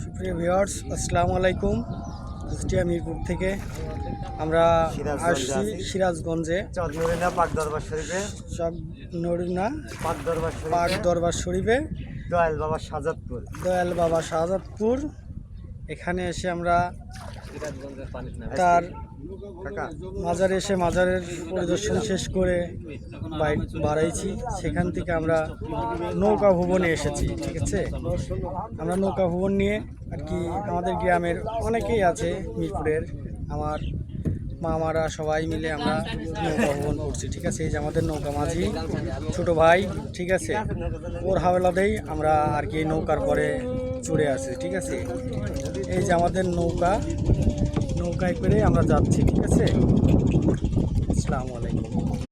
সুপ্রিয় ভিউয়ার্স, আসসালামু আলাইকুম। কুষ্টিয়া মিরপুর থেকে আমরা আসছি সিরাজগঞ্জে নরিনা পাক দরবার শরীফে নরিনা পাক পাক দরবার শরীফে দয়াল বাবা সাজাদপুর দয়াল বাবা শাহজাদপুর। এখানে এসে আমরা তার মাজারে এসে মাজারের পরিদর্শন শেষ করে বাইক বাড়াইছি। সেখান থেকে আমরা নৌকা ভবনে এসেছি। ঠিক আছে, আমরা নৌকা ভবন নিয়ে আর কি আমাদের গ্রামের অনেকেই আছে মিরপুরের, আমার মামারা সবাই মিলে আমরা নৌকা ভবন করছি। ঠিক আছে, এই যে আমাদের নৌকা মাঝি ছোট ভাই, ঠিক আছে, ওর হাওলাতেই আমরা আর কি নৌকার পরে চড়ে আছি। ঠিক আছে, এই যে আমাদের নৌকায় করে আমরা যাচ্ছি। ঠিক আছে, আসসালামু আলাইকুম।